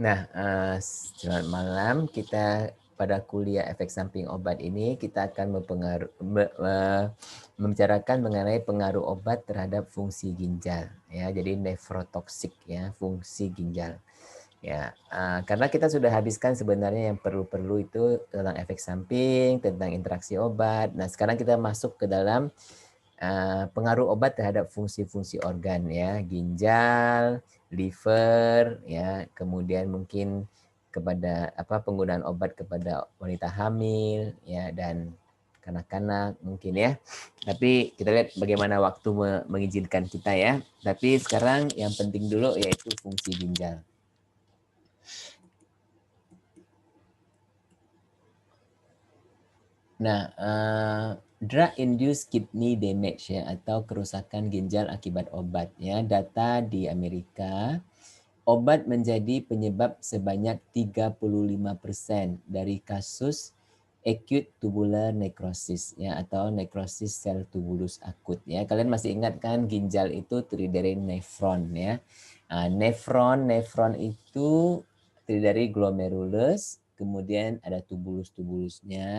Nah, selamat malam. Kita pada kuliah efek samping obat ini kita akan membicarakan mengenai pengaruh obat terhadap fungsi ginjal, ya. Jadi nefrotoksik, ya, fungsi ginjal. Ya, karena kita sudah habiskan sebenarnya yang perlu-perlu itu tentang efek samping, tentang interaksi obat. Nah, sekarang kita masuk ke dalam pengaruh obat terhadap fungsi-fungsi organ, ya, ginjal, liver, ya, kemudian mungkin kepada penggunaan obat kepada wanita hamil, ya, dan kanak-kanak mungkin, ya. Tapi kita lihat bagaimana waktu mengizinkan kita, ya. Tapi sekarang yang penting dulu yaitu fungsi ginjal. Nah, drug-induced kidney damage, ya, atau kerusakan ginjal akibat obat, ya, data di Amerika, obat menjadi penyebab sebanyak 35% dari kasus acute tubular necrosis, ya, atau nekrosis sel tubulus akut, ya. Kalian masih ingat kan ginjal itu terdiri dari nefron, ya. Nefron itu terdiri dari glomerulus, kemudian ada tubulus-tubulusnya,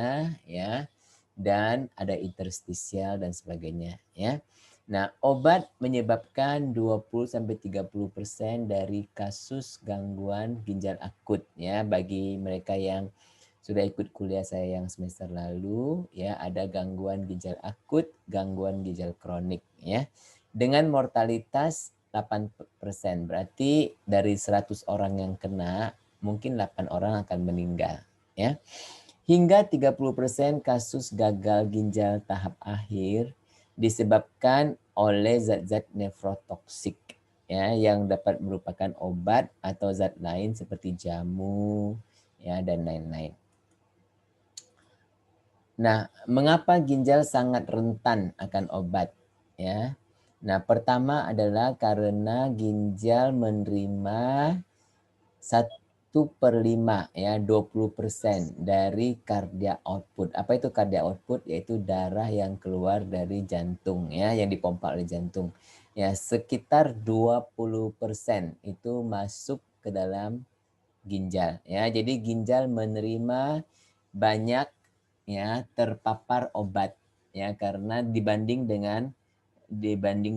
ya, dan ada interstisial dan sebagainya, ya. Nah, obat menyebabkan 20-30% dari kasus gangguan ginjal akut, ya. Bagi mereka yang sudah ikut kuliah saya yang semester lalu, ya, ada gangguan ginjal akut, gangguan ginjal kronik, ya. Dengan mortalitas 8%. Berarti dari 100 orang yang kena, mungkin 8 orang akan meninggal, ya. Hingga 30% kasus gagal ginjal tahap akhir disebabkan oleh zat-zat nefrotoksik, ya, yang dapat merupakan obat atau zat lain seperti jamu, ya, dan lain-lain. Nah, mengapa ginjal sangat rentan akan obat, ya? Nah, pertama adalah karena ginjal menerima 1/5, ya, 20% dari cardiac output. Apa itu cardiac output? Yaitu darah yang keluar dari jantung, ya, yang dipompa oleh jantung. Ya, sekitar 20% itu masuk ke dalam ginjal, ya. Jadi ginjal menerima banyak, ya, terpapar obat, ya, karena dibanding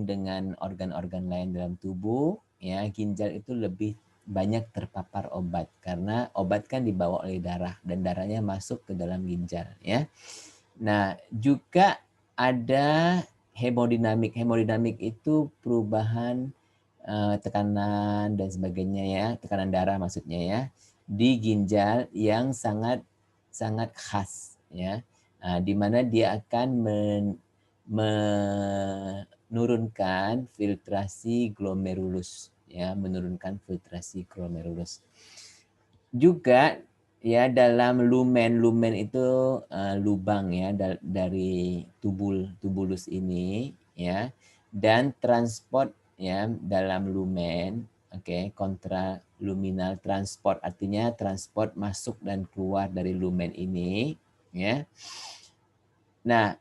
dengan organ-organ lain dalam tubuh, ya, ginjal itu lebih banyak terpapar obat karena obat kan dibawa oleh darah dan darahnya masuk ke dalam ginjal, ya. Nah, juga ada hemodinamik. Hemodinamik itu perubahan tekanan dan sebagainya, ya, tekanan darah maksudnya, ya, di ginjal yang sangat sangat khas, ya. Di mana dia akan menurunkan filtrasi glomerulus, ya, menurunkan filtrasi glomerulus. Juga, ya, dalam lumen itu lubang, ya, dari tubulus ini, ya, dan transport, ya, dalam lumen, oke, kontraluminal transport artinya transport masuk dan keluar dari lumen ini, ya. Nah,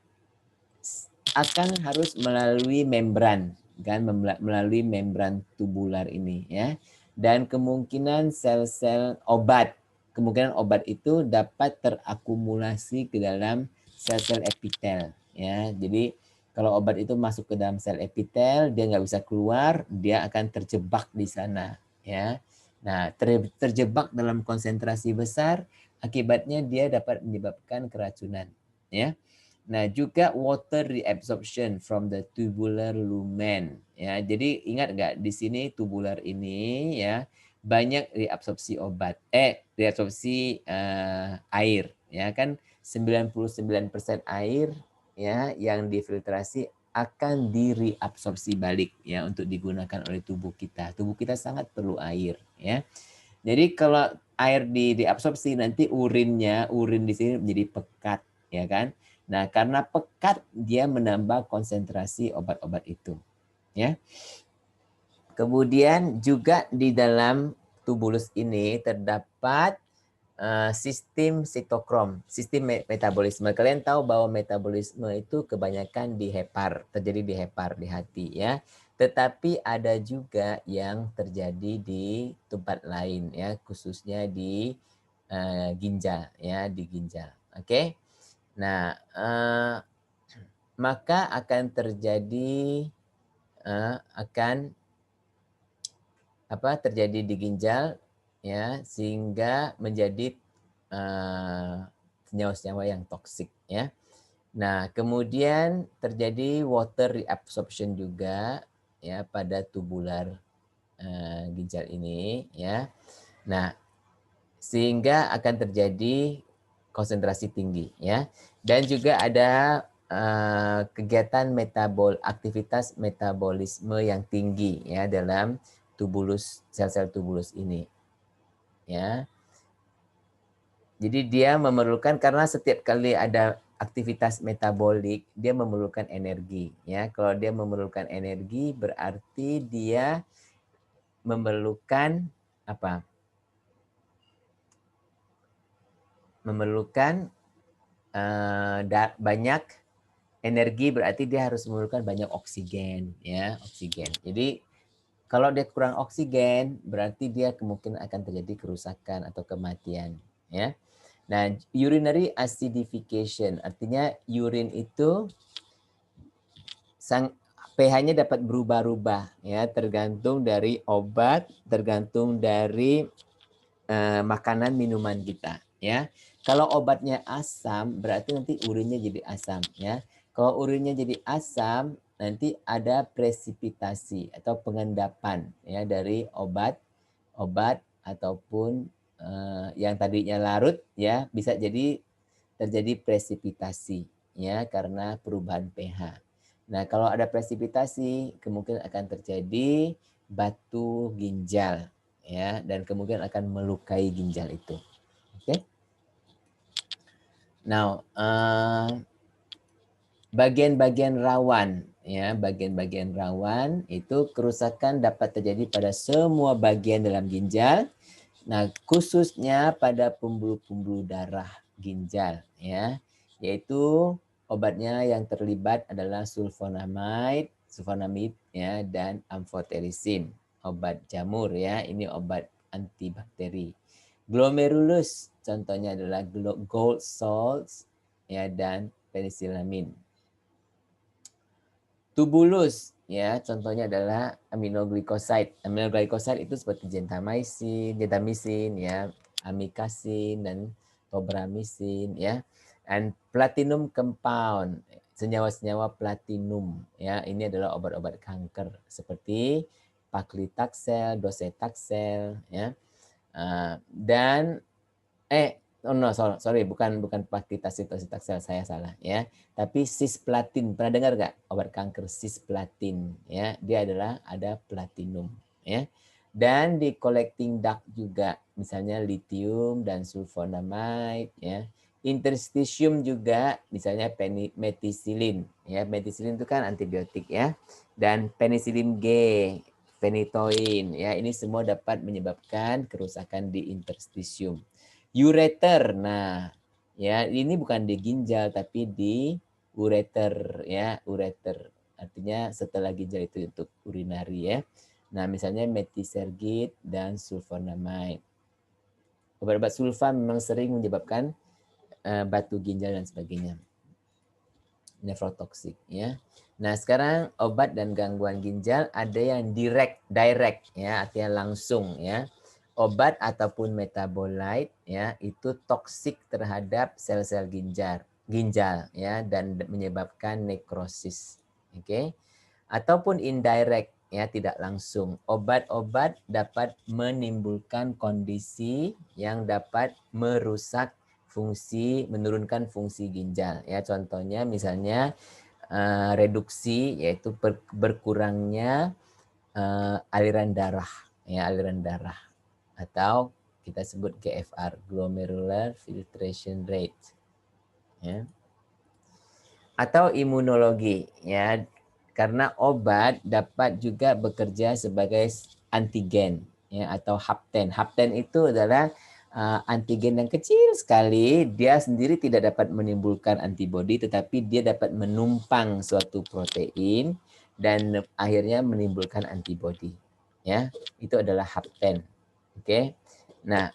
akan harus melalui membran, kan, melalui membran tubular ini, ya. Dan kemungkinan sel-sel obat, kemungkinan obat itu dapat terakumulasi ke dalam sel-sel epitel, ya. Jadi kalau obat itu masuk ke dalam sel epitel, dia nggak bisa keluar, dia akan terjebak di sana, ya. Nah, terjebak dalam konsentrasi besar, akibatnya dia dapat menyebabkan keracunan, ya. Nah, juga water reabsorption from the tubular lumen, ya. Jadi ingat nggak di sini tubular ini, ya, banyak reabsorpsi reabsorpsi air, ya kan, 99% air, ya, yang difiltrasi akan direabsorpsi balik, ya, untuk digunakan oleh tubuh kita. Tubuh kita sangat perlu air, ya. Jadi kalau air diabsorpsi nanti urin di sini menjadi pekat, ya kan. Nah, karena pekat dia menambah konsentrasi obat-obat itu, ya. Kemudian juga di dalam tubulus ini terdapat sistem sitokrom, sistem metabolisme. Kalian tahu bahwa metabolisme itu kebanyakan di hepar, terjadi di hepar, di hati, ya. Tetapi ada juga yang terjadi di tempat lain ya, khususnya di ginjal ya, di ginjal. Oke. Nah, maka akan terjadi terjadi di ginjal ya, sehingga menjadi senyawa-senyawa yang toksik ya. Nah, kemudian terjadi water reabsorption juga ya pada tubular ginjal ini ya. Nah, sehingga akan terjadi konsentrasi tinggi ya. Dan juga ada kegiatan aktivitas metabolisme yang tinggi ya dalam tubulus, sel-sel tubulus ini ya. Jadi dia memerlukan, karena setiap kali ada aktivitas metabolik dia memerlukan energi ya. Kalau dia memerlukan energi berarti dia memerlukan apa? Memerlukan banyak energi, berarti dia harus memerlukan banyak oksigen ya, oksigen. Jadi kalau dia kurang oksigen berarti dia kemungkinan akan terjadi kerusakan atau kematian ya. Nah, urinary acidification artinya urin itu pH-nya dapat berubah-ubah ya, tergantung dari obat, tergantung dari makanan minuman kita ya. Kalau obatnya asam berarti nanti urinnya jadi asam ya. Kalau urinnya jadi asam nanti ada presipitasi atau pengendapan ya dari obat ataupun yang tadinya larut ya, bisa jadi terjadi presipitasi ya karena perubahan pH. Nah, kalau ada presipitasi kemungkinan akan terjadi batu ginjal ya, dan kemungkinan akan melukai ginjal itu. Oke. Now, bagian-bagian rawan ya, bagian-bagian rawan itu kerusakan dapat terjadi pada semua bagian dalam ginjal. Nah, khususnya pada pembuluh-pembuluh darah ginjal ya, yaitu obatnya yang terlibat adalah sulfonamide ya, dan amphotericin, obat jamur ya, ini obat antibakteri. Glomerulus contohnya adalah gold salts ya, dan penicillamine. Tubulus ya, contohnya adalah aminoglycoside. Aminoglycoside itu seperti gentamicin ya, amikacin dan tobramicin ya. And platinum compound, senyawa-senyawa platinum ya, ini adalah obat-obat kanker seperti paclitaxel, docetaxel ya. Dan bukan paclitaxel, saya salah ya. Tapi cisplatin, pernah dengar nggak obat kanker cisplatin ya? Dia adalah ada platinum ya. Dan di collecting duct juga, misalnya lithium dan sulfonamide ya. Interstitium juga, misalnya methicillin ya. Methicillin itu kan antibiotik ya. Dan penicillin G, phenytoin ya. Ini semua dapat menyebabkan kerusakan di interstitium. Ureter, nah ya ini bukan di ginjal tapi di ureter ya, ureter artinya setelah ginjal itu untuk urinari ya. Nah misalnya metisergid dan sulfonamide. Obat-obat sulfa memang sering menyebabkan batu ginjal dan sebagainya, nefrotoksik ya. Nah sekarang obat dan gangguan ginjal ada yang direct ya, artinya langsung ya. Obat ataupun metabolite ya itu toksik terhadap sel-sel ginjal ya, dan menyebabkan nekrosis. Oke. Ataupun indirect ya, tidak langsung. Obat-obat dapat menimbulkan kondisi yang dapat merusak fungsi, menurunkan fungsi ginjal ya. Contohnya misalnya reduksi, yaitu berkurangnya aliran darah ya, aliran darah, atau kita sebut GFR, glomerular filtration rate ya. Atau imunologi ya, karena obat dapat juga bekerja sebagai antigen ya, atau hapten. Hapten itu adalah antigen yang kecil sekali, dia sendiri tidak dapat menimbulkan antibodi, tetapi dia dapat menumpang suatu protein dan akhirnya menimbulkan antibodi. Ya, itu adalah hapten. Oke. Nah,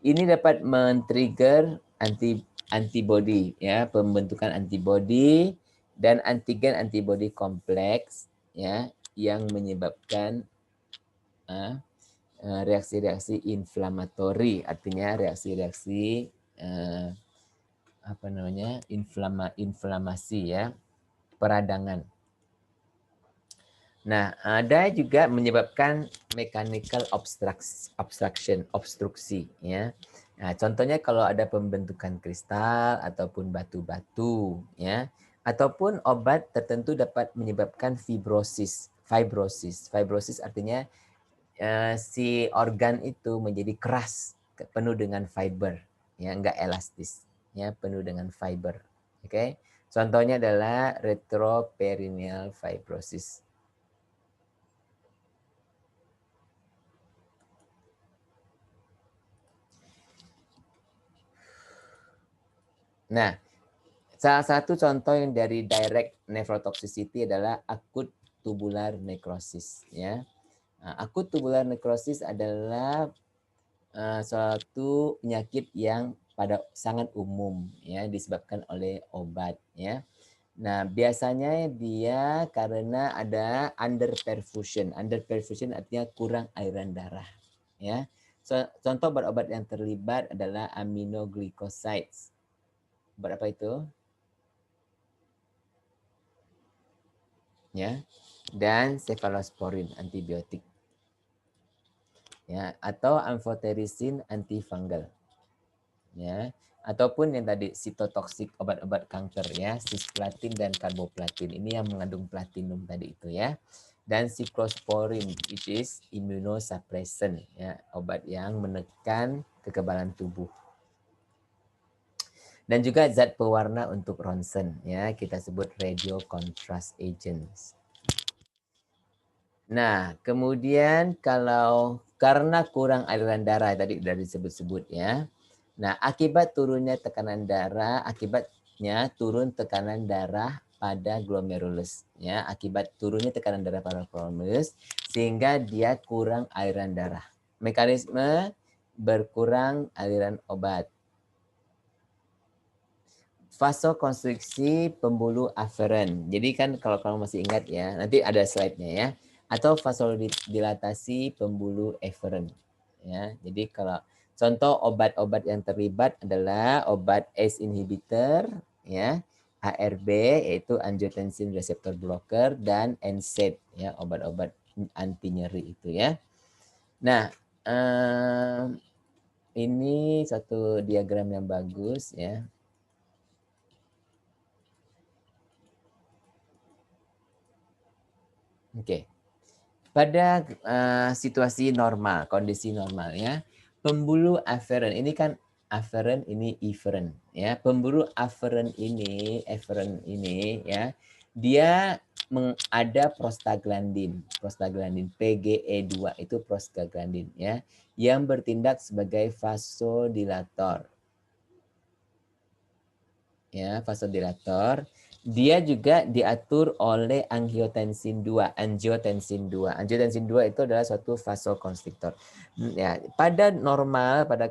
ini dapat men-trigger antibodi, ya, pembentukan antibodi dan antigen antibodi kompleks, ya, yang menyebabkan reaksi-reaksi inflamatori, artinya reaksi-reaksi inflamasi, ya, peradangan. Nah, ada juga menyebabkan mechanical obstruksi, ya. Nah, contohnya kalau ada pembentukan kristal ataupun batu-batu, ya, ataupun obat tertentu dapat menyebabkan fibrosis. Fibrosis artinya si organ itu menjadi keras, penuh dengan fiber, ya, enggak elastis, ya, penuh dengan fiber. Oke. Contohnya adalah retroperineal fibrosis. Nah, salah satu contoh yang dari direct nephrotoxicity adalah akut tubular necrosis, ya. Akut tubular necrosis adalah suatu penyakit yang sangat umum, ya, disebabkan oleh obat, ya. Nah, biasanya dia karena ada underperfusion. Underperfusion artinya kurang aliran darah, ya. Contoh obat-obat yang terlibat adalah aminoglycosides. Obat apa itu? Ya, dan cefalosporin antibiotik, ya, atau amphotericin antifungal, ya, ataupun yang tadi sitotoksik obat-obat kanker, ya, cisplatin dan carboplatin ini yang mengandung platinum tadi itu, ya, dan cyclosporin which is immunosuppressant, ya, obat yang menekan kekebalan tubuh. Dan juga zat pewarna untuk ronsen, ya, kita sebut radio contrast agents. Nah, kemudian kalau karena kurang aliran darah tadi sudah disebut-sebut, ya. Nah, akibat turunnya tekanan darah, akibatnya turun tekanan darah pada glomerulus, ya. Akibat turunnya tekanan darah pada glomerulus sehingga dia kurang aliran darah. Mekanisme berkurang aliran obat. Vasokonstriksi pembuluh aferen. Jadi kan kalau kamu masih ingat, ya, nanti ada slide-nya, ya. Atau vasodilatasi pembuluh eferen, ya. Jadi kalau contoh obat-obat yang terlibat adalah obat ACE inhibitor, ya, ARB yaitu angiotensin receptor blocker, dan NSAID, ya, obat-obat anti nyeri itu, ya. Nah, ini satu diagram yang bagus, ya. Oke. Pada situasi normal, kondisi normal, ya, pembuluh aferen ini kan aferen, ini eferen, ya. Pembuluh eferen ini, ya, dia ada prostaglandin PGE2 itu prostaglandin, ya, yang bertindak sebagai vasodilator. Ya, vasodilator. Dia juga diatur oleh angiotensin 2. Angiotensin 2 itu adalah suatu vasokonstriktor. Ya, pada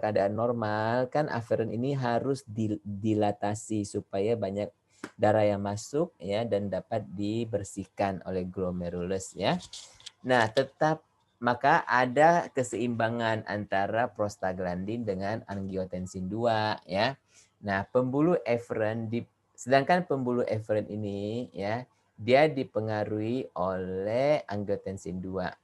keadaan normal kan aferen ini harus dilatasi supaya banyak darah yang masuk, ya, dan dapat dibersihkan oleh glomerulus, ya. Nah, maka ada keseimbangan antara prostaglandin dengan angiotensin 2, ya. Nah, sedangkan pembuluh eferen ini, ya, dia dipengaruhi oleh angiotensin 2.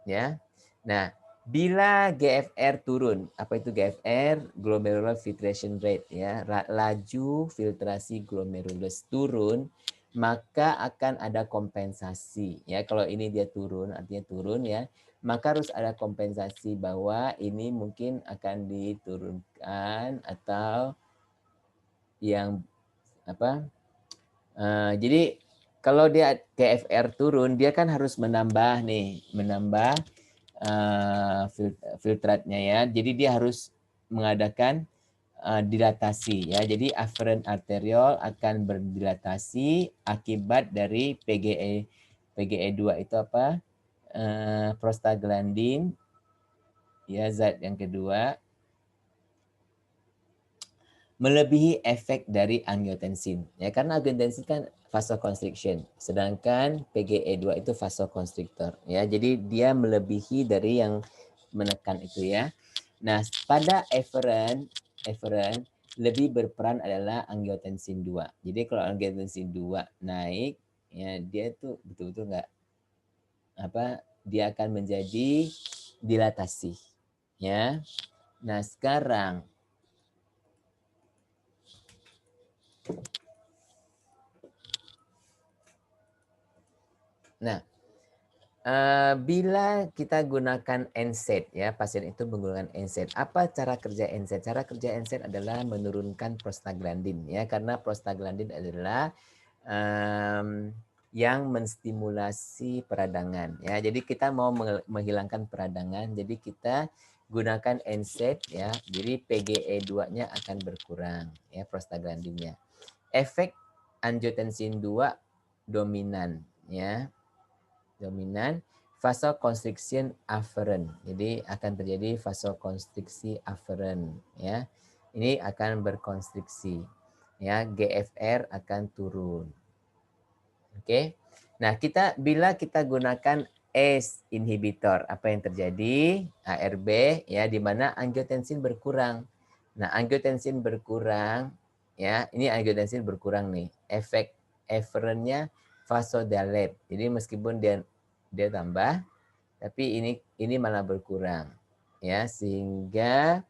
Ya. Nah, bila GFR turun, apa itu GFR? Glomerular filtration rate, ya. Laju filtrasi glomerulus turun, maka akan ada kompensasi, ya. Kalau ini dia turun, artinya turun, ya, maka harus ada kompensasi bahwa ini mungkin akan diturunkan atau yang apa? Jadi kalau dia GFR turun, dia kan harus menambah filtratnya, ya. Jadi dia harus mengadakan dilatasi ya. Jadi aferen arteriol akan berdilatasi akibat dari PGE2 itu apa? Prostaglandin ya, zat yang kedua melebihi efek dari angiotensin ya, karena angiotensin kan vasoconstriction sedangkan PGE2 itu vasoconstrictor ya, jadi dia melebihi dari yang menekan itu ya. Nah, pada eferen lebih berperan adalah angiotensin 2. Jadi kalau angiotensin 2 naik ya, dia tuh betul-betul nggak apa, dia akan menjadi dilatasi ya. Nah, sekarang bila kita gunakan NSAID ya, pasien itu menggunakan NSAID. Apa cara kerja NSAID? Cara kerja NSAID adalah menurunkan prostaglandin ya, karena prostaglandin adalah yang menstimulasi peradangan ya. Jadi kita mau menghilangkan peradangan, jadi kita gunakan NSAID ya. Jadi PGE2-nya akan berkurang ya, prostaglandinnya. Efek angiotensin 2 dominan ya. Dominan vasoconstriction afferent. Jadi akan terjadi vasokonstriksi afferent ya. Ini akan berkonstriksi ya, GFR akan turun. Oke. Nah, bila kita gunakan ACE inhibitor, apa yang terjadi? ARB ya, di mana angiotensin berkurang. Nah, angiotensin berkurang ya, ini angiotensin berkurang nih. Efek efferentnya vasodilate. Jadi meskipun dia tambah, tapi ini malah berkurang ya, sehingga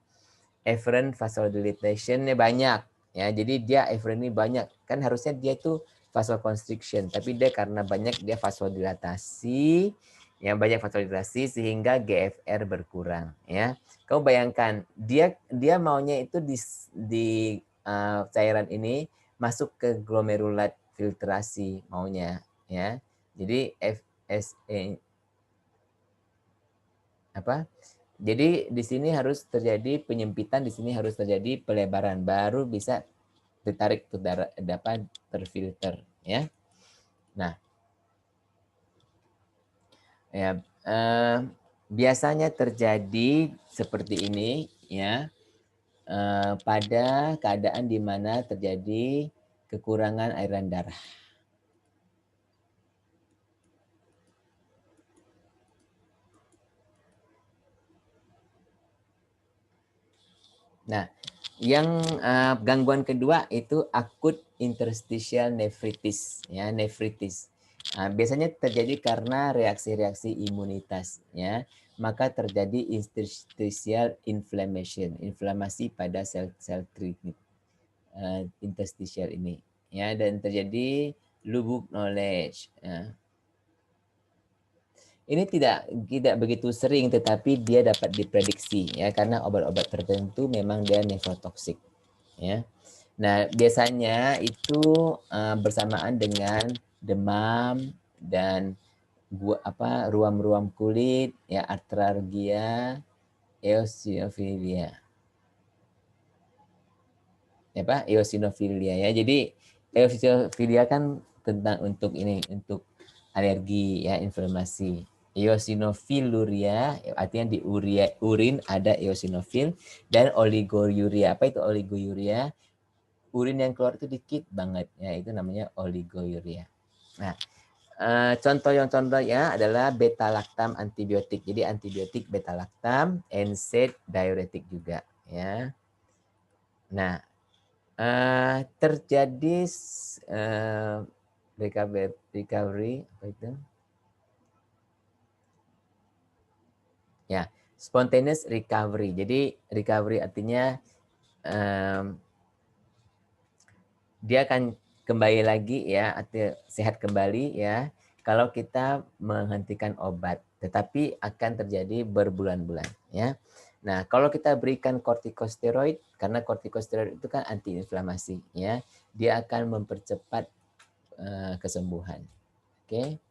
efferent vasodilation-nya banyak ya. Jadi dia efferent ini banyak, kan harusnya dia itu vasoconstriction, tapi dia karena banyak dia vasodilatasi, yang banyak vasodilatasi sehingga GFR berkurang ya. Kau bayangkan dia maunya itu di cairan ini masuk ke glomerulat filtrasi maunya ya. Jadi FSA apa? Jadi di sini harus terjadi penyempitan, di sini harus terjadi pelebaran, baru bisa ditarik ke darah dapat terfilter ya. Nah, ya biasanya terjadi seperti ini ya, pada keadaan di mana terjadi kekurangan airan darah. Nah, yang gangguan kedua itu akut interstitial nephritis ya, nefritis. Biasanya terjadi karena reaksi-reaksi imunitas ya, maka terjadi interstitial inflammation, inflamasi pada sel-sel interstitial ini ya, dan terjadi lubuk knowledge ya. Ini tidak begitu sering, tetapi dia dapat diprediksi ya, karena obat-obat tertentu memang dia nefrotoksik ya. Nah, biasanya itu bersamaan dengan demam dan ruam-ruam kulit ya, artralgia, eosinofilia. Eosinofilia ya. Jadi eosinofilia kan tentang untuk alergi ya, inflamasi. Eosinofiluria artinya di urin ada eosinofil, dan oligouria. Apa itu oligouria? Urin yang keluar itu dikit banget ya, itu namanya oligouria. Nah, contoh ya adalah beta lactam antibiotik. Jadi antibiotik beta lactam, NSAID, diuretik juga ya. Nah, terjadi recovery apa itu? Ya, spontaneous recovery. Jadi recovery artinya dia akan kembali lagi ya, artinya sehat kembali ya, kalau kita menghentikan obat, tetapi akan terjadi berbulan-bulan ya. Nah, kalau kita berikan kortikosteroid, karena kortikosteroid itu kan antiinflamasi ya, dia akan mempercepat kesembuhan. Oke.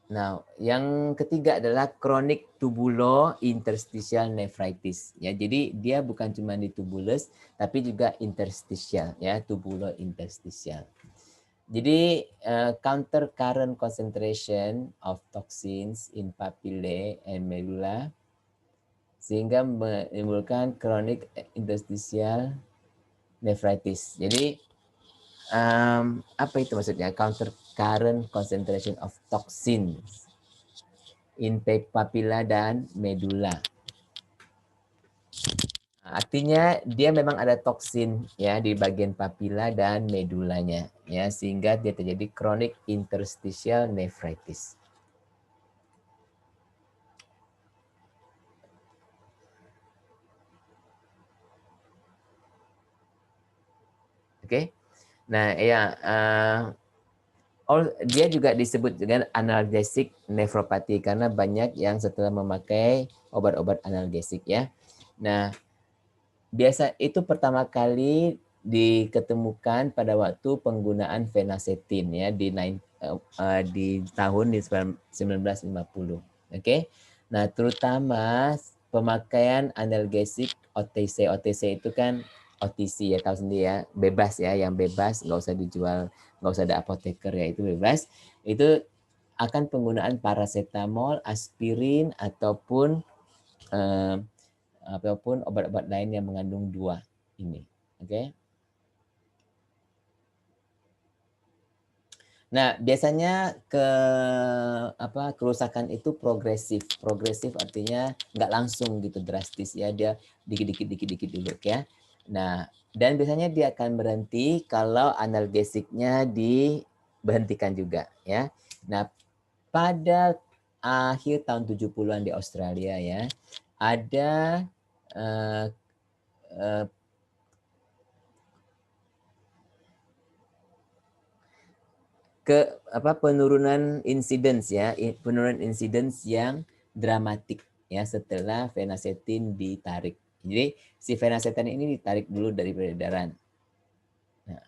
Nah, yang ketiga adalah chronic tubulointerstitial nephritis. Ya, jadi dia bukan cuma di tubulus, tapi juga interstitial, ya, tubulointerstitial. Jadi counter current concentration of toxins in papillae and medulla sehingga menimbulkan chronic interstitial nephritis. Jadi apa itu maksudnya? Counter current concentration of toxins in papilla dan medulla. Artinya dia memang ada toksin ya di bagian papilla dan medulanya ya sehingga dia terjadi chronic interstitial nephritis. Oke. Nah, ya dia juga disebut dengan analgesic nephropathy karena banyak yang setelah memakai obat-obat analgesik ya. Nah, biasa itu pertama kali diketemukan pada waktu penggunaan fenacetin ya di tahun 1950. Oke. Nah, terutama pemakaian analgesik OTC. OTC itu kan OTC ya, tahu sendiri ya, bebas ya, yang bebas, nggak usah dijual, nggak usah ada apoteker ya, itu bebas. Itu akan penggunaan paracetamol, aspirin ataupun ataupun obat-obat lain yang mengandung dua ini. Oke. Nah, biasanya kerusakan itu progresif. Progresif artinya nggak langsung gitu drastis ya, dia dikit-dikit dulu ya. Nah, dan biasanya dia akan berhenti kalau analgesiknya diberhentikan juga ya. Nah, pada akhir tahun 70-an di Australia ya, ada uh, uh, penurunan insidence ya, penurunan insidence yang dramatik ya setelah fenacetin ditarik. Jadi si fenacetin ini ditarik dulu dari peredaran. Nah,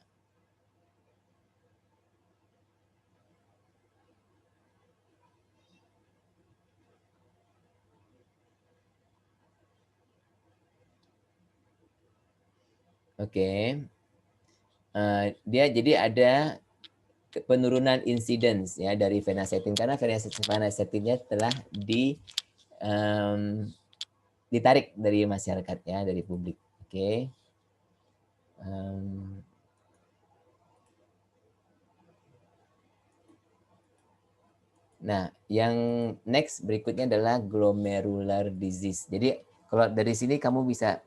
oke. Dia jadi ada penurunan incidence ya dari fenacetin karena fenacetinnya telah um, ditarik dari masyarakat ya, dari publik. Oke. Nah, yang next berikutnya adalah glomerular disease. Jadi kalau dari sini kamu bisa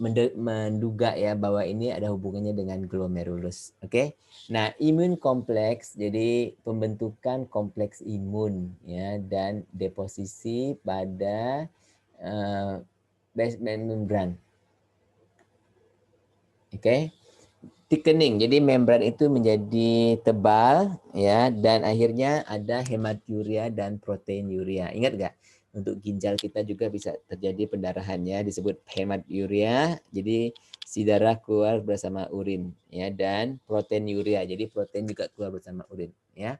menduga ya bahwa ini ada hubungannya dengan glomerulus. Oke. Nah, imun kompleks jadi pembentukan kompleks imun ya dan deposisi pada basement membran. Oke. Thickening. Jadi membran itu menjadi tebal ya dan akhirnya ada hematuria dan proteinuria. Ingat nggak? Untuk ginjal kita juga bisa terjadi pendarahannya disebut hematuria. Jadi si darah keluar bersama urin ya dan proteinuria. Jadi protein juga keluar bersama urin ya.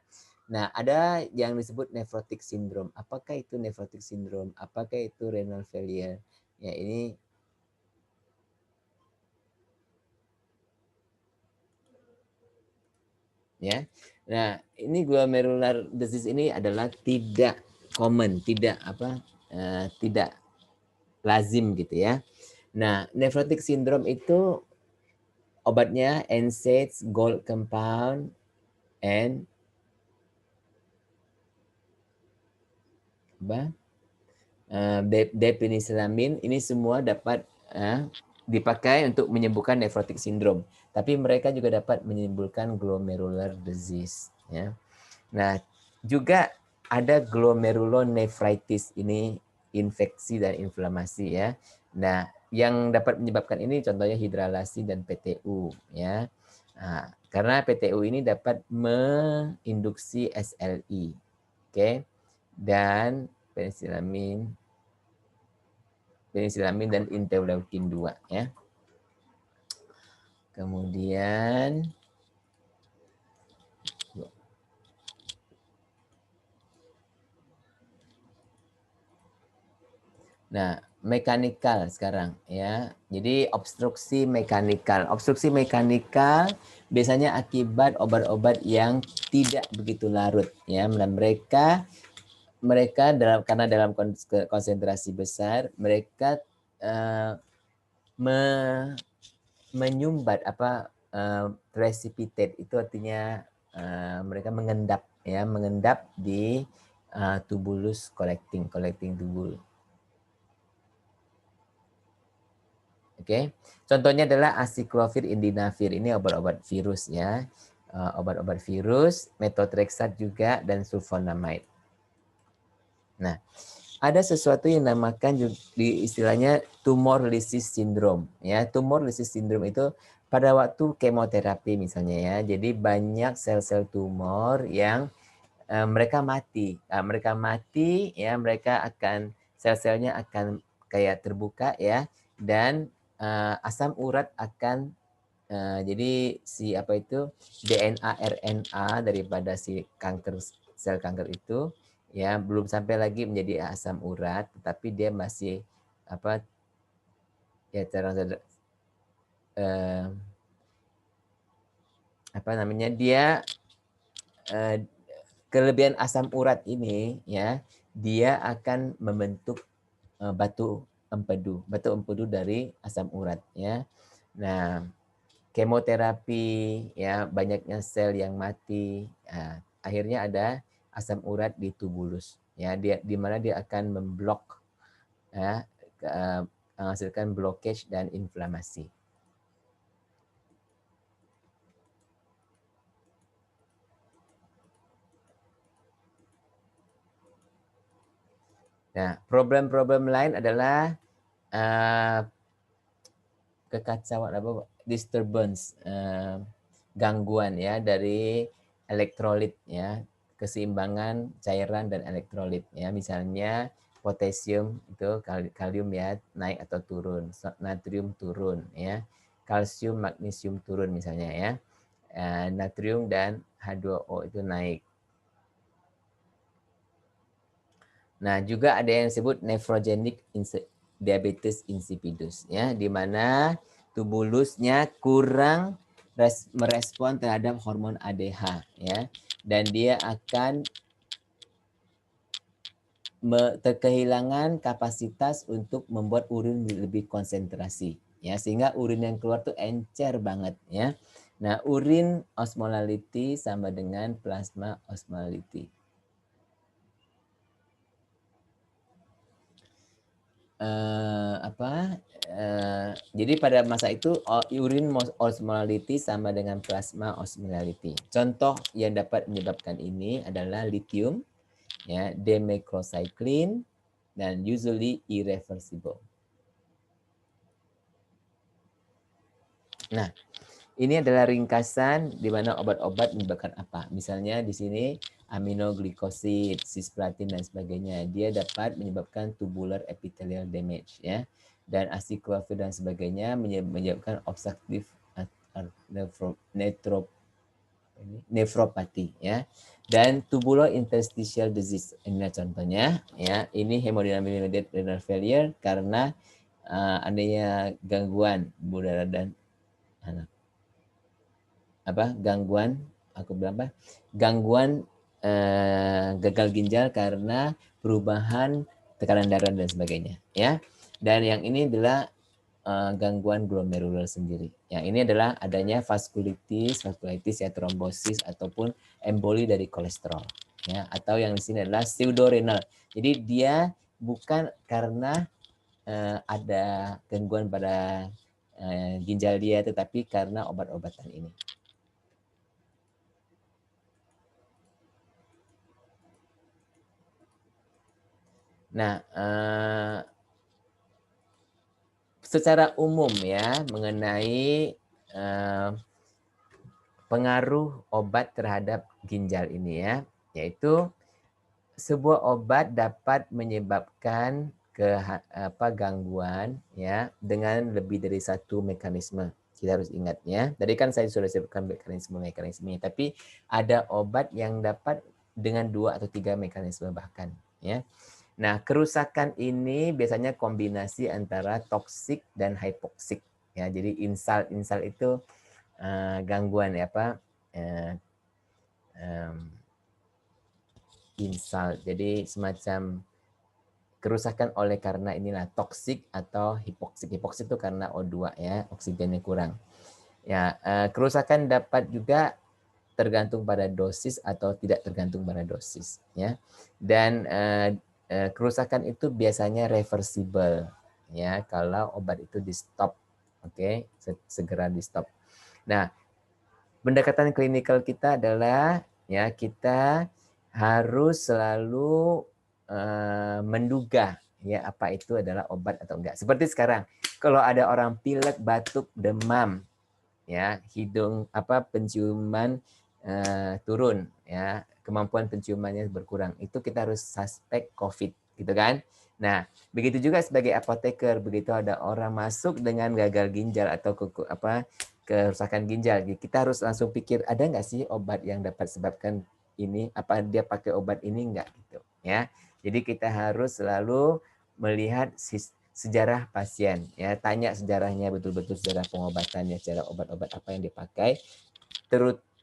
Nah, ada yang disebut nephrotic syndrome. Apakah itu nephrotic syndrome? Apakah itu renal failure? Ya, ini ya. Nah, ini glomerular disease ini adalah tidak common, tidak lazim gitu ya. Nah, nephrotic syndrome itu obatnya NSAIDs, gold compound, and depenisylamin. Ini semua dapat dipakai untuk menyembuhkan nephrotic syndrome. Tapi mereka juga dapat menimbulkan glomerular disease. Ya. Nah, juga ada glomerulonephritis. Ini infeksi dan inflamasi ya. Nah, yang dapat menyebabkan ini contohnya hidralasi dan PTU ya. Nah, karena PTU ini dapat menginduksi SLI. Oke. Dan penisilamin dan interleukin 2 ya. Kemudian Nah, mekanikal sekarang ya. Jadi obstruksi mekanikal. Obstruksi mekanikal biasanya akibat obat-obat yang tidak begitu larut ya. Dan mereka karena dalam konsentrasi besar mereka menyumbat precipitate itu artinya mereka mengendap di tubulus collecting tubule. Oke, contohnya adalah acyclovir, indinavir. Ini obat-obat virus ya, obat-obat virus, methotrexate juga dan sulfonamide. Nah, ada sesuatu yang dinamakan di istilahnya tumor lysis syndrome ya. Tumor lysis syndrome itu pada waktu kemoterapi misalnya ya. Jadi banyak sel-sel tumor yang mereka mati. Mereka mati ya, mereka akan sel-selnya akan kayak terbuka ya, dan asam urat akan jadi si DNA RNA daripada si sel kanker itu ya belum sampai lagi menjadi asam urat, tetapi dia masih dia kelebihan asam urat ini ya, dia akan membentuk batu empedu dari asam urat ya. Nah, kemoterapi ya, banyaknya sel yang mati, akhirnya ada asam urat di tubulus ya, di mana dia akan memblok ya, menghasilkan blockage dan inflamasi. Nah, problem-problem lain adalah kekacauan disturbance, gangguan ya dari elektrolit ya, keseimbangan cairan dan elektrolit ya. Misalnya potasium itu kalium ya naik atau turun, natrium turun ya, kalsium magnesium turun misalnya ya, natrium dan H2O itu naik. Nah, juga ada yang disebut nephrogenic diabetes insipidus ya, di mana tubulusnya kurang merespon terhadap hormon ADH ya, dan dia akan kehilangan kapasitas untuk membuat urin lebih konsentrasi ya, sehingga urin yang keluar tuh encer banget ya. Nah, urin osmolality sama dengan plasma osmolality. Jadi pada masa itu urin osmolality sama dengan plasma osmolality. Contoh yang dapat menyebabkan ini adalah lithium, ya, demacrocycline, dan usually irreversible. Nah, ini adalah ringkasan di mana obat-obat menyebabkan apa. Misalnya di sini aminoglycosid, cisplatin dan sebagainya. Dia dapat menyebabkan tubular epithelial damage ya. Dan acyclovir dan sebagainya menyebabkan obstructive nefropati ya. Dan tubular interstitial disease ini contohnya ya. Ini hemodynamic mediated renal failure karena adanya gangguan pembuluh darah dan gangguan gagal ginjal karena perubahan tekanan darah dan sebagainya ya. Dan yang ini adalah gangguan glomerular sendiri. Yang ini adalah adanya vaskulitis ya, trombosis ataupun emboli dari kolesterol ya, atau yang di sini adalah pseudorenal. Jadi dia bukan karena ada gangguan pada ginjal dia, tetapi karena obat-obatan ini. Nah, secara umum ya mengenai pengaruh obat terhadap ginjal ini ya, yaitu sebuah obat dapat menyebabkan gangguan ya dengan lebih dari satu mekanisme. Kita harus ingat ya. Tadi kan saya sudah sebutkan mekanismenya, tapi ada obat yang dapat dengan 2 atau 3 mekanisme bahkan ya. Nah, kerusakan ini biasanya kombinasi antara toksik dan hipoksik. Ya, jadi insal itu gangguan ya apa? Insal. Jadi semacam kerusakan oleh karena inilah toksik atau hipoksik. Hipoksik itu karena O2 ya, oksigennya kurang. Ya, kerusakan dapat juga tergantung pada dosis atau tidak tergantung pada dosis ya. Dan kerusakan itu biasanya reversible ya kalau obat itu di stop. Oke, segera di stop. Nah, pendekatan klinikal kita adalah ya kita harus selalu menduga ya apa itu adalah obat atau enggak. Seperti sekarang, kalau ada orang pilek, batuk, demam, ya hidung apa penciuman turun, ya kemampuan penciumannya berkurang, itu kita harus suspek COVID, gitu kan? Nah, begitu juga sebagai apoteker, begitu ada orang masuk dengan gagal ginjal atau kerusakan ginjal, kita harus langsung pikir ada nggak sih obat yang dapat sebabkan ini, apa dia pakai obat ini enggak gitu ya. Jadi kita harus selalu melihat sejarah pasien ya, tanya sejarahnya betul-betul, sejarah pengobatannya, sejarah obat-obat apa yang dipakai,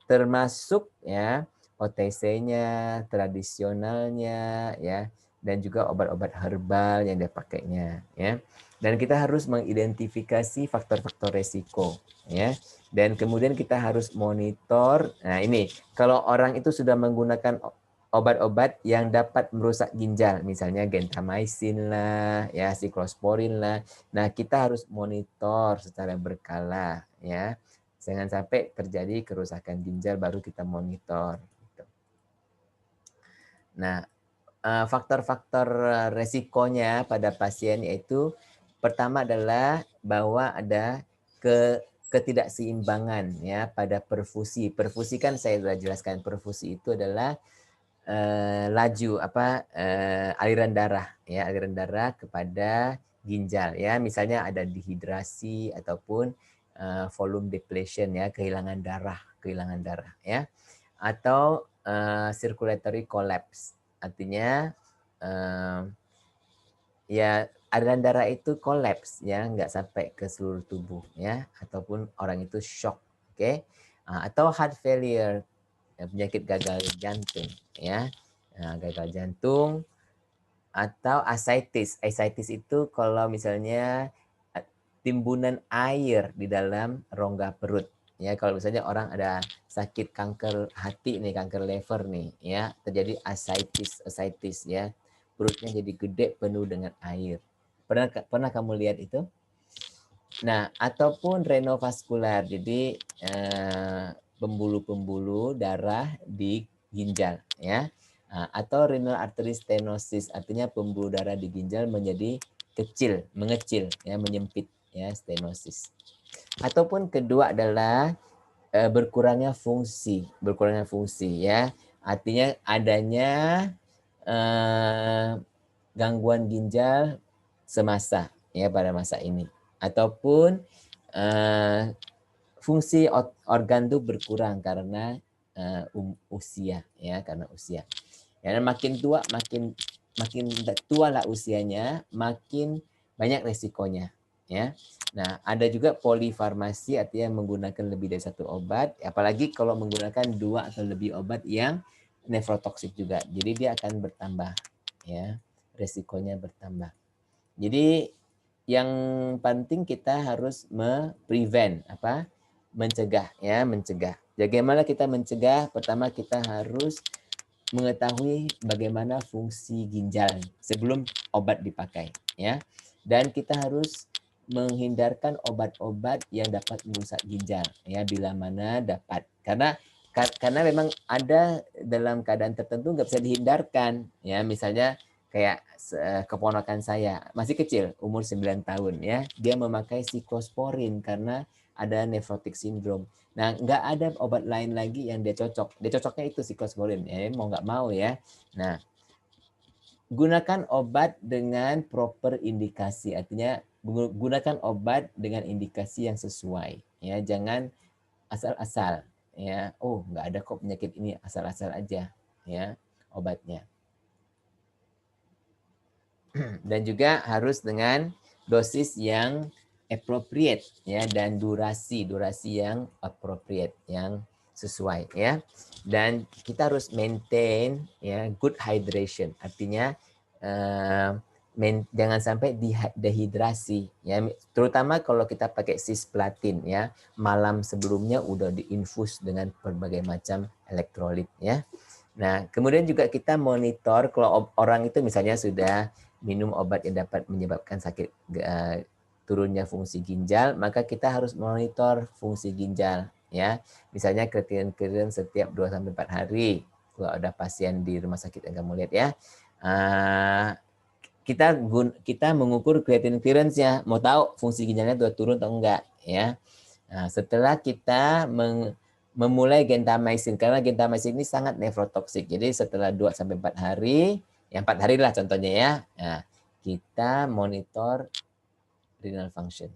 termasuk ya OTC-nya, tradisionalnya ya, dan juga obat-obat herbal yang dia pakainya ya. Dan kita harus mengidentifikasi faktor-faktor resiko ya. Dan kemudian kita harus monitor. Nah, ini kalau orang itu sudah menggunakan obat-obat yang dapat merusak ginjal, misalnya gentamicin lah, ya siklosporin lah. Nah, kita harus monitor secara berkala, ya. Jangan sampai terjadi kerusakan ginjal baru kita monitor. Nah, faktor-faktor resikonya pada pasien yaitu pertama adalah bahwa ada ketidakseimbangan ya pada perfusi. Perfusi kan saya sudah jelaskan, perfusi itu adalah laju aliran darah ya, aliran darah kepada ginjal ya, misalnya ada dehidrasi ataupun volume depletion ya, kehilangan darah ya, atau circulatory collapse, artinya ya aliran darah itu collapse ya, nggak sampai ke seluruh tubuh ya, ataupun orang itu shock, oke. Atau heart failure, penyakit gagal jantung ya. Nah, gagal jantung atau ascites. Ascites itu kalau misalnya timbunan air di dalam rongga perut. Ya, kalau misalnya orang ada sakit kanker hati nih, kanker liver nih, ya, terjadi ascites ya. Perutnya jadi gede penuh dengan air. Pernah kamu lihat itu? Nah, ataupun renovaskular. Jadi pembuluh-pembuluh darah di ginjal ya. Atau renal artery stenosis, artinya pembuluh darah di ginjal menjadi kecil, mengecil ya, menyempit ya, stenosis. Ataupun kedua adalah berkurangnya fungsi ya. Artinya adanya gangguan ginjal semasa ya pada masa ini, ataupun fungsi organ itu berkurang karena usia ya, karena usia. Ya, dan makin tua makin tua lah usianya, makin banyak resikonya ya. Nah, ada juga polifarmasi, artinya menggunakan lebih dari satu obat, apalagi kalau menggunakan 2 atau lebih obat yang nefrotoksik juga. Jadi dia akan bertambah ya, resikonya bertambah. Jadi yang penting kita harus prevent mencegah ya, mencegah. Bagaimana kita mencegah? Pertama kita harus mengetahui bagaimana fungsi ginjal sebelum obat dipakai ya. Dan kita harus menghindarkan obat-obat yang dapat merusak ginjal ya, bila mana dapat. Karena memang ada dalam keadaan tertentu nggak bisa dihindarkan ya, misalnya kayak keponakan saya masih kecil, umur 9 tahun ya, dia memakai siklosporin karena ada nephrotic syndrome. Nah, nggak ada obat lain lagi yang dia cocok. Dia cocoknya itu siklosporin. Ya, mau nggak mau ya. Nah, gunakan obat dengan proper indikasi. Artinya gunakan obat dengan indikasi yang sesuai. Ya, jangan asal-asal. Ya, oh nggak ada kok penyakit ini, asal-asal aja. Ya, obatnya. Dan juga harus dengan dosis yang appropriate ya, dan durasi yang appropriate, yang sesuai ya. Dan kita harus maintain ya good hydration, artinya jangan sampai dehidrasi ya, terutama kalau kita pakai cisplatin ya, malam sebelumnya udah diinfus dengan berbagai macam elektrolit ya. Nah, kemudian juga kita monitor kalau orang itu misalnya sudah minum obat yang dapat menyebabkan sakit turunnya fungsi ginjal, maka kita harus monitor fungsi ginjal ya. Misalnya creatinine setiap 2 sampai 4 hari. Kalau ada pasien di rumah sakit yang kamu lihat ya. Kita mengukur creatinine clearance-nya, mau tahu fungsi ginjalnya sudah turun atau enggak ya. Nah, setelah kita memulai gentamicin, karena gentamicin ini sangat nefrotoksik. Jadi setelah 2 sampai 4 hari, ya 4 hari lah contohnya ya. Nah, kita monitor renal function.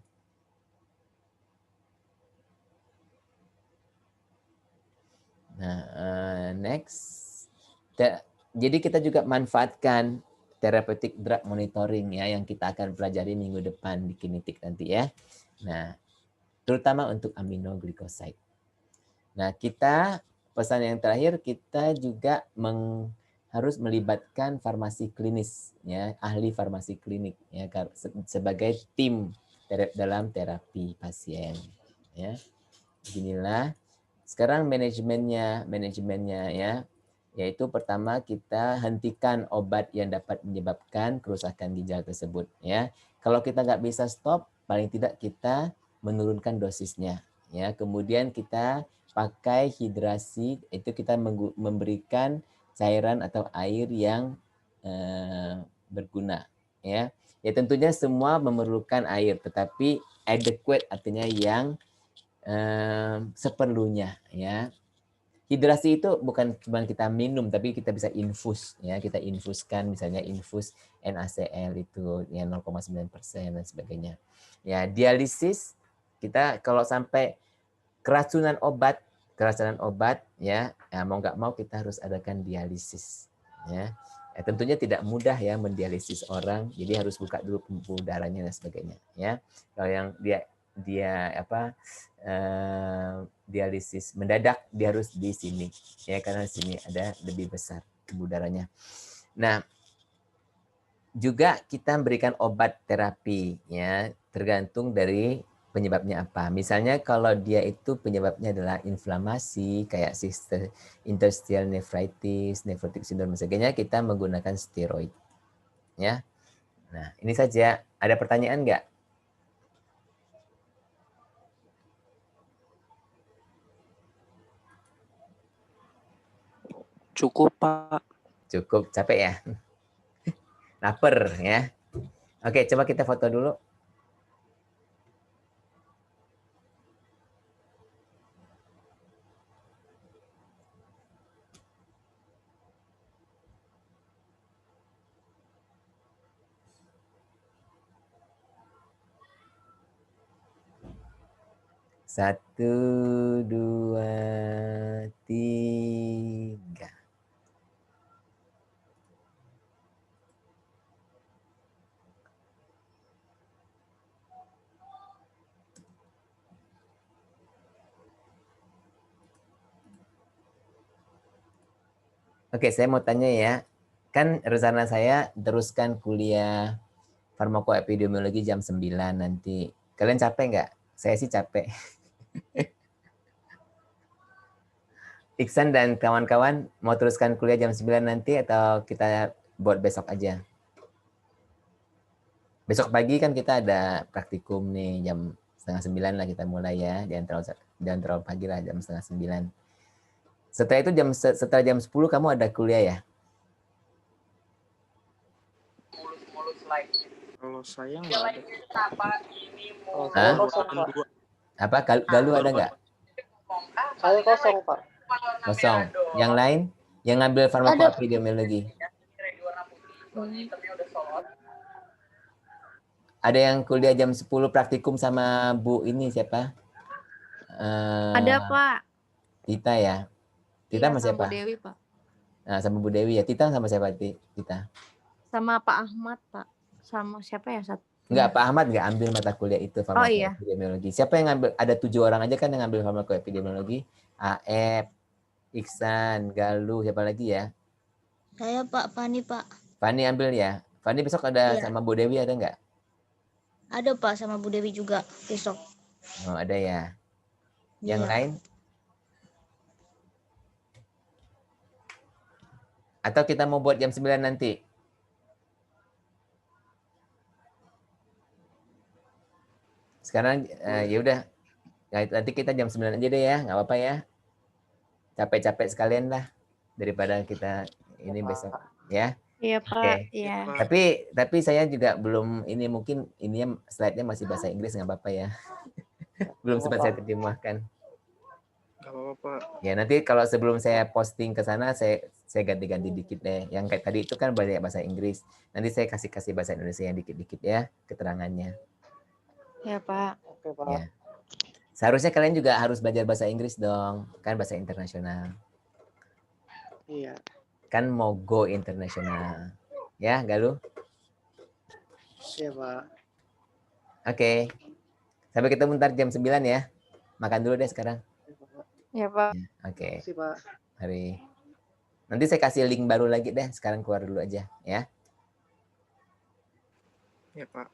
Nah, next. Jadi kita juga manfaatkan therapeutic drug monitoring ya, yang kita akan pelajari minggu depan di kinetik nanti ya. Nah, terutama untuk aminoglycoside. Nah, kita pesan yang terakhir, kita juga harus melibatkan farmasi klinis ya, ahli farmasi klinik ya, sebagai tim dalam terapi pasien ya. Beginilah sekarang manajemennya ya, yaitu pertama kita hentikan obat yang dapat menyebabkan kerusakan ginjal tersebut ya. Kalau kita nggak bisa stop, paling tidak kita menurunkan dosisnya ya. Kemudian kita pakai hidrasi, itu kita memberikan cairan atau air yang berguna ya. Ya tentunya semua memerlukan air, tetapi adequate artinya yang seperlunya ya. Hidrasi itu bukan cuma kita minum, tapi kita bisa infus ya, kita infuskan, misalnya infus NaCl itu ya 0,9% dan sebagainya. Ya, dialisis kita kalau sampai keracunan obat ya, mau nggak mau kita harus adakan dialisis ya. Tentunya tidak mudah ya mendialisis orang, jadi harus buka dulu pembuluh darahnya dan sebagainya ya. Kalau yang dialisis mendadak, dia harus di sini ya, karena di sini ada lebih besar pembuluh darahnya. Nah, juga kita berikan obat terapi ya, tergantung dari penyebabnya apa. Misalnya kalau dia itu penyebabnya adalah inflamasi kayak interstitial nephritis, nephrotic syndrome dan sebagainya, kita menggunakan steroid ya. Nah, ini saja. Ada pertanyaan nggak? Cukup, Pak. Cukup, capek ya? Laper ya. Oke, coba kita foto dulu. Satu, dua, tiga. Oke, saya mau tanya ya. Kan rencana saya teruskan kuliah farmakoepidemiologi jam 9 nanti. Kalian capek nggak? Saya sih capek. Iksan dan kawan-kawan mau teruskan kuliah jam 9 nanti atau kita buat besok aja? Besok pagi kan kita ada praktikum nih, jam 8:30 lah kita mulai ya. Jangan terlalu pagi lah, jam 8:30. Setelah itu setelah jam 10 kamu ada kuliah ya? Kalau saya nggak ada. Hah? Kosong, Pak. Apa? Galuh ada nggak? Saya kosong, Pak. Kosong. Yang lain? Yang ngambil farmakoepidemiologi? Ada yang kuliah jam 10 praktikum sama Bu ini siapa? Ada, Pak. Tita ya? Tita sama siapa? Bu Dewi, Pak. Nah, sama Bu Dewi ya. Tita sama siapa? Tita? Sama Pak Ahmad, Pak. Sama siapa ya satu? Enggak, Pak Ahmad nggak ambil mata kuliah itu iya. farmakoepidemiologi. Siapa yang ngambil? Ada 7 orang aja kan yang ngambil farmakoepidemiologi. Aep, Iksan, Galuh, siapa lagi ya? Saya Pak Fani, Pak. Fani ambil ya. Fani besok ada Iya. sama Bu Dewi ada nggak? Ada Pak sama Bu Dewi juga besok. Oh, ada ya. Yang Iya. lain? Atau kita mau buat jam 9 nanti? Sekarang ya udah. Nanti kita jam 9 aja deh ya, nggak apa-apa ya. Capek-capek sekalian lah daripada kita ini besok ya. Iya, Oke. Pak. Iya. Tapi saya juga belum ini mungkin ininya slide-nya masih bahasa Inggris nggak apa-apa ya. Belum sempat saya terjemahkan. Gak apa-apa, Pak. Ya nanti kalau sebelum saya posting ke sana saya ganti-ganti dikit deh. Yang kayak tadi itu kan banyak bahasa Inggris. Nanti saya kasih bahasa Indonesia yang dikit-dikit ya keterangannya. Iya, Pak. Oke, Pak. Ya. Seharusnya kalian juga harus belajar bahasa Inggris dong, kan bahasa internasional. Iya. Kan mau go internasional. Ya, Galuh? Iya, Pak. Oke. Sampai ketemu ntar jam 9 ya. Makan dulu deh sekarang. Iya, Pak. Oke. Terima kasih, Pak. Mari. Nanti saya kasih link baru lagi deh. Sekarang keluar dulu aja ya. Ya, Pak.